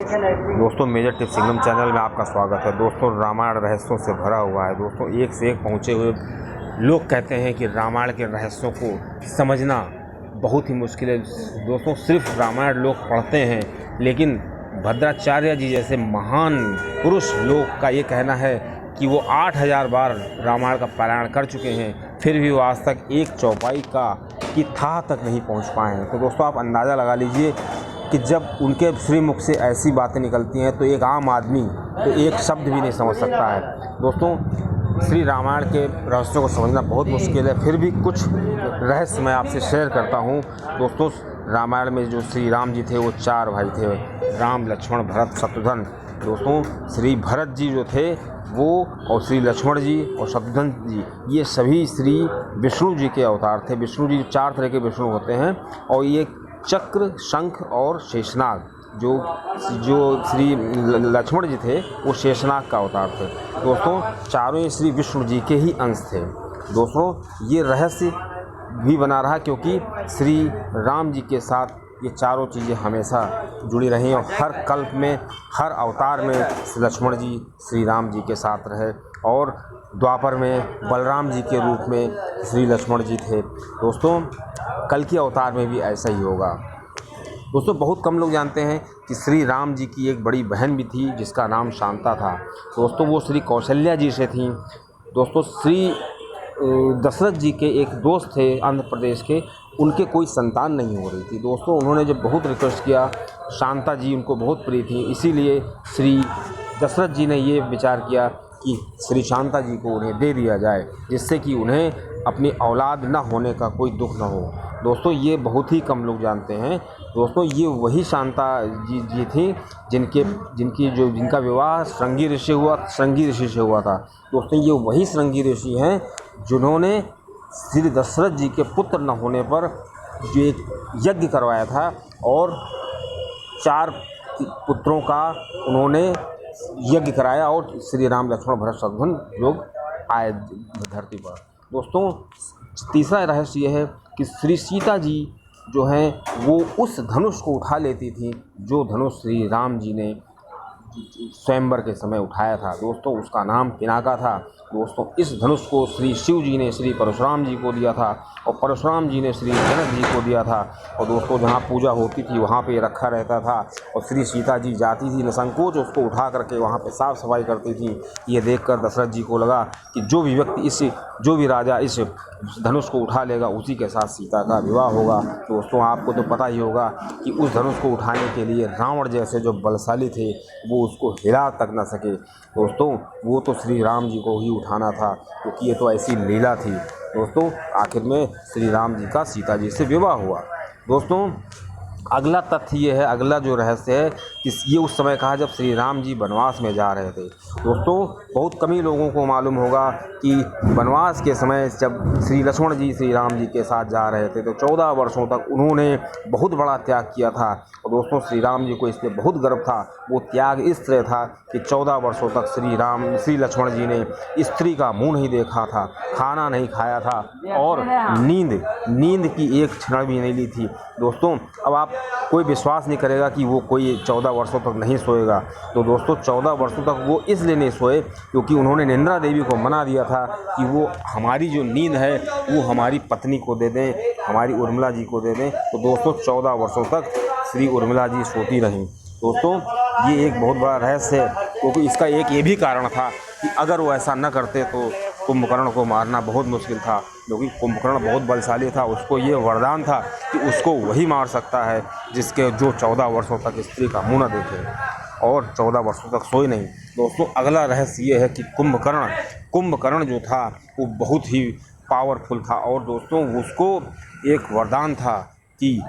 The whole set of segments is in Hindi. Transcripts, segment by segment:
दोस्तों मेजर टिप्स सिंगम चैनल में आपका स्वागत है। दोस्तों रामायण रहस्यों से भरा हुआ है। दोस्तों एक से एक पहुँचे हुए लोग कहते हैं कि रामायण के रहस्यों को समझना बहुत ही मुश्किल है। दोस्तों सिर्फ रामायण लोग पढ़ते हैं, लेकिन भद्राचार्य जी जैसे महान पुरुष लोग का ये कहना है कि वो 8000 बार रामायण का पारायण कर चुके हैं, फिर भी वो आज तक एक चौपाई की थाह तक नहीं पहुंच पाए हैं। तो दोस्तों आप अंदाज़ा लगा लीजिए कि जब उनके श्रीमुख से ऐसी बातें निकलती हैं तो एक आम आदमी तो एक शब्द भी नहीं समझ सकता है। दोस्तों श्री रामायण के रहस्यों को समझना बहुत मुश्किल है, फिर भी कुछ रहस्य मैं आपसे शेयर करता हूँ। दोस्तों रामायण में जो श्री राम जी थे वो 4 भाई थे, राम लक्ष्मण भरत शत्रुघ्न। दोस्तों श्री भरत जी जो थे वो और श्री लक्ष्मण जी और शत्रुघ्न जी ये सभी श्री विष्णु जी के अवतार थे। विष्णु जी 4 तरह के विष्णु होते हैं और ये चक्र, शंख और शेषनाग, जो श्री लक्ष्मण जी थे वो शेषनाग का अवतार थे। दोस्तों चारों ही श्री विष्णु जी के ही अंश थे। दोस्तों ये रहस्य भी बना रहा क्योंकि श्री राम जी के साथ ये चारों चीज़ें हमेशा जुड़ी रहीं और हर कल्प में, हर अवतार में लक्ष्मण जी श्री राम जी के साथ रहे और द्वापर में बलराम जी के रूप में श्री लक्ष्मण जी थे। दोस्तों कल के अवतार में भी ऐसा ही होगा। दोस्तों बहुत कम लोग जानते हैं कि श्री राम जी की एक बड़ी बहन भी थी जिसका नाम शांता था। दोस्तों वो श्री कौशल्या जी से थी। दोस्तों श्री दशरथ जी के एक दोस्त थे आंध्र प्रदेश के, उनके कोई संतान नहीं हो रही थी। दोस्तों उन्होंने जब बहुत रिक्वेस्ट किया, शांता जी उनको बहुत प्रिय थी, इसीलिए श्री दशरथ जी ने ये विचार किया कि श्री शांता जी को उन्हें दे दिया जाए, जिससे कि उन्हें अपनी औलाद न होने का कोई दुख न हो। दोस्तों ये बहुत ही कम लोग जानते हैं। दोस्तों ये वही शांता जी थी जिनका विवाह श्रृंगी ऋषि से हुआ था। दोस्तों ये वही श्रृंगी ऋषि हैं जिन्होंने श्री दशरथ जी के पुत्र न होने पर जो एक यज्ञ करवाया था और 4 पुत्रों का उन्होंने यज्ञ कराया और श्री राम लक्ष्मण भरत शत्रुघ्न लोग आए धरती पर। दोस्तों तीसरा रहस्य यह है कि श्री सीता जी जो हैं वो उस धनुष को उठा लेती थी जो धनुष श्री राम जी ने स्वयंवर के समय उठाया था। दोस्तों उसका नाम पिनाका था। दोस्तों इस धनुष को श्री शिव जी ने श्री परशुराम जी को दिया था और परशुराम जी ने श्री जनक जी को दिया था। और दोस्तों जहाँ पूजा होती थी वहाँ पे रखा रहता था और श्री सीता जी जाती थी निसंकोच उसको उठा करके वहाँ पे साफ़ सफाई करती थी। ये देखकर दशरथ जी को लगा कि जो भी राजा इस धनुष को उठा लेगा उसी के साथ सीता का विवाह होगा। दोस्तों आपको तो पता ही होगा कि उस धनुष को उठाने के लिए रावण जैसे जो बलशाली थे वो उसको हिला तक न सके। दोस्तों वो तो श्री राम जी को ही उठाना था क्योंकि ये तो ऐसी लीला थी। दोस्तों आखिर में श्री राम जी का सीता जी से विवाह हुआ। दोस्तों अगला तथ्य ये है, अगला जो रहस्य है कि ये उस समय कहा जब श्री राम जी वनवास में जा रहे थे। दोस्तों बहुत कम ही लोगों को मालूम होगा कि वनवास के समय जब श्री लक्ष्मण जी श्री राम जी के साथ जा रहे थे तो 14 वर्षों तक उन्होंने बहुत बड़ा त्याग किया था। और दोस्तों श्री राम जी को इसलिए बहुत गर्व था। वो त्याग इस तरह था कि 14 वर्षों तक श्री लक्ष्मण जी ने स्त्री का मुँह नहीं देखा था, खाना नहीं खाया था और नींद की एक क्षण भी नहीं ली थी। दोस्तों अब आप कोई विश्वास नहीं करेगा कि वो कोई 14 वर्षों तक नहीं सोएगा। तो दोस्तों 14 वर्षों तक वो इसलिए नहीं सोए क्योंकि उन्होंने निंद्रा देवी को मना दिया था कि वो हमारी जो नींद है वो हमारी पत्नी को दे दें, हमारी उर्मिला जी को दे दें। तो दोस्तों 14 वर्षों तक श्री उर्मिला जी सोती रहीं। दोस्तों ये एक बहुत बड़ा रहस्य है क्योंकि इसका एक ये भी कारण था कि अगर वो ऐसा न करते तो कुंभकर्ण को मारना बहुत मुश्किल था, क्योंकि कुंभकर्ण बहुत बलशाली था। उसको ये वरदान था कि उसको वही मार सकता है जो 14 वर्षों तक स्त्री का मुँह न देखे और 14 वर्षों तक सोए नहीं। दोस्तों अगला रहस्य ये है कि कुंभकर्ण जो था वो बहुत ही पावरफुल था और दोस्तों उसको एक वरदान था कि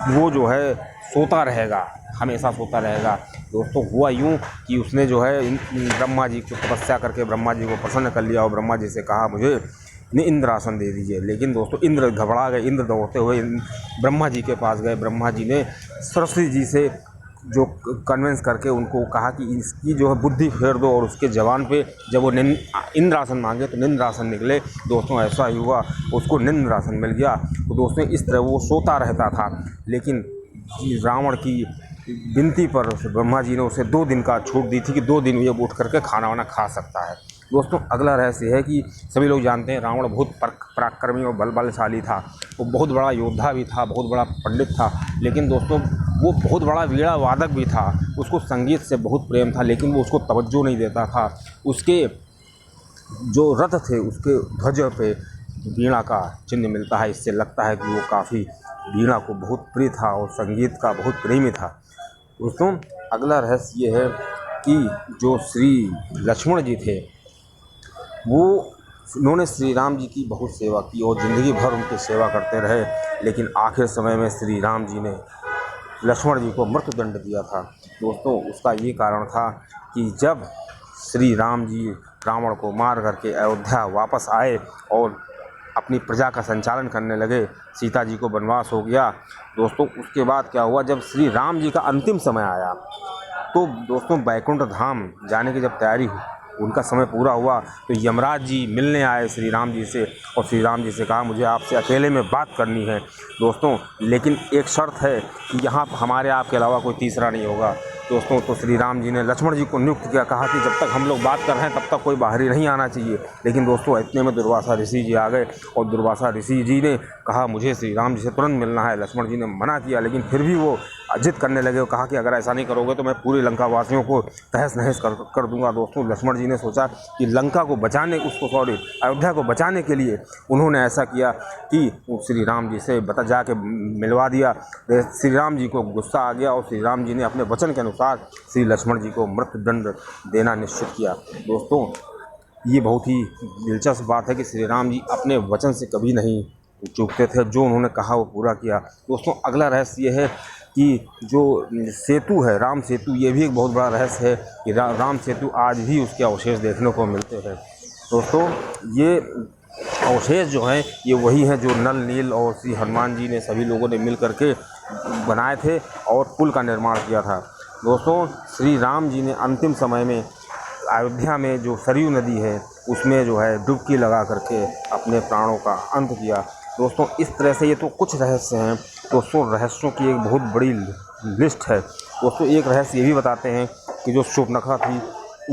वो जो है सोता रहेगा, हमेशा सोता रहेगा। दोस्तों हुआ यूँ कि उसने जो है ब्रह्मा जी को तपस्या करके ब्रह्मा जी को प्रसन्न कर लिया और ब्रह्मा जी से कहा मुझे इंद्रासन दे दीजिए। लेकिन दोस्तों इंद्र घबरा गए, इंद्र दौड़ते हुए ब्रह्मा जी के पास गए। ब्रह्मा जी ने सरस्वती जी से जो कन्विंस करके उनको कहा कि इसकी जो है बुद्धि फेर दो और उसके जवान पे जब वो इंद्रासन मांगे तो निंद्रासन निकले। दोस्तों ऐसा ही हुआ, उसको निंद्रासन मिल गया। तो दोस्तों इस तरह वो सोता रहता था। लेकिन रावण की विनती पर ब्रह्मा जी ने उसे 2 दिन का छूट दी थी कि 2 दिन ये उठ करके खाना वाना खा सकता है। दोस्तों अगला रहस्य है कि सभी लोग जानते हैं रावण बहुत पराक्रमी और बलशाली था। वो बहुत बड़ा योद्धा भी था, बहुत बड़ा पंडित था, लेकिन दोस्तों वो बहुत बड़ा वीणा वादक भी था। उसको संगीत से बहुत प्रेम था, लेकिन वो उसको तवज्जो नहीं देता था। उसके जो रथ थे उसके ध्वज पे वीणा का चिन्ह मिलता है। इससे लगता है कि वो काफ़ी वीणा को बहुत प्रिय था और संगीत का बहुत प्रेमी था। दोस्तों अगला रहस्य ये है कि जो श्री लक्ष्मण जी थे उन्होंने श्री राम जी की बहुत सेवा की और ज़िंदगी भर उनकी सेवा करते रहे, लेकिन आखिर समय में श्री राम जी ने लक्ष्मण जी को मृत्युदंड दिया था। दोस्तों उसका ये कारण था कि जब श्री राम जी रावण को मार करके अयोध्या वापस आए और अपनी प्रजा का संचालन करने लगे, सीता जी को वनवास हो गया। दोस्तों उसके बाद क्या हुआ, जब श्री राम जी का अंतिम समय आया तो दोस्तों बैकुंठ धाम जाने की जब तैयारी हुई, उनका समय पूरा हुआ, तो यमराज जी मिलने आए श्री राम जी से और श्री राम जी से कहा मुझे आपसे अकेले में बात करनी है दोस्तों, लेकिन एक शर्त है कि यहाँ हमारे आपके अलावा कोई तीसरा नहीं होगा। दोस्तों तो श्री राम जी ने लक्ष्मण जी को नियुक्त किया, कहा कि जब तक हम लोग बात कर रहे हैं तब तक कोई बाहरी नहीं आना चाहिए। लेकिन दोस्तों इतने में दुर्वासा ऋषि जी आ गए और दुर्वासा ऋषि जी ने कहा मुझे श्री राम जी से तुरंत मिलना है। लक्ष्मण जी ने मना किया, लेकिन फिर भी वो जिद करने लगे और कहा कि अगर ऐसा नहीं करोगे तो मैं पूरे लंका वासियों को तहस नहस कर दूंगा। दोस्तों लक्ष्मण जी ने सोचा कि लंका को बचाने अयोध्या को बचाने के लिए उन्होंने ऐसा किया कि श्री राम जी से जाके मिलवा दिया। श्री राम जी को गुस्सा आ गया और श्री राम जी ने अपने वचन के अनुसार श्री लक्ष्मण जी को मृत्युदंड देना निश्चित किया। दोस्तों ये बहुत ही दिलचस्प बात है कि श्री राम जी अपने वचन से कभी नहीं चूकते थे, जो उन्होंने कहा वो पूरा किया। दोस्तों अगला रहस्य ये है कि जो सेतु है राम सेतु, ये भी एक बहुत बड़ा रहस्य है कि राम सेतु आज भी उसके अवशेष देखने को मिलते हैं। दोस्तों ये अवशेष जो हैं ये वही हैं जो नल नील और श्री हनुमान जी ने सभी लोगों ने मिल करके बनाए थे और पुल का निर्माण किया था। दोस्तों श्री राम जी ने अंतिम समय में अयोध्या में जो सरयू नदी है उसमें जो है डुबकी लगा करके अपने प्राणों का अंत किया। दोस्तों इस तरह से ये तो कुछ रहस्य हैं। दोस्तों रहस्यों की एक बहुत बड़ी लिस्ट है। दोस्तों एक रहस्य ये भी बताते हैं कि जो शूर्पणखा थी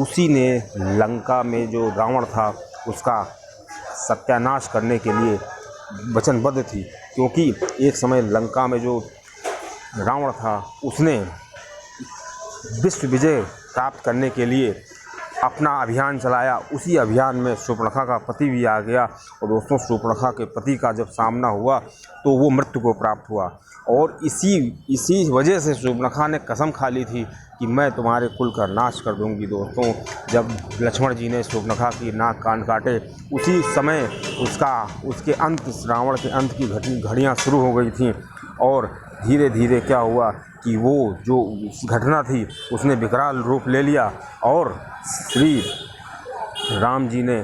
उसी ने लंका में जो रावण था उसका सत्यानाश करने के लिए वचनबद्ध थी, क्योंकि एक समय लंका में जो रावण था उसने विश्व विजय प्राप्त करने के लिए अपना अभियान चलाया। उसी अभियान में शूर्पणखा का पति भी आ गया और दोस्तों शूर्पणखा के पति का जब सामना हुआ तो वो मृत्यु को प्राप्त हुआ और इसी वजह से शूर्पणखा ने कसम खा ली थी कि मैं तुम्हारे कुल का नाश कर दूंगी। दोस्तों जब लक्ष्मण जी ने शूर्पणखा की नाक कान काटे उसी समय उसके अंत रावण के अंत की घड़ियाँ शुरू हो गई थीं और धीरे धीरे क्या हुआ कि वो जो घटना थी उसने विकराल रूप ले लिया और श्री राम जी ने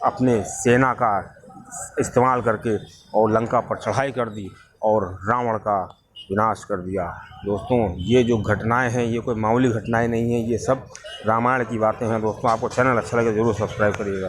अपने सेना का इस्तेमाल करके और लंका पर चढ़ाई कर दी और रावण का विनाश कर दिया। दोस्तों ये जो घटनाएं हैं ये कोई मामूली घटनाएं नहीं हैं, ये सब रामायण की बातें हैं। दोस्तों आपको चैनल अच्छा लगे ज़रूर सब्सक्राइब करिएगा।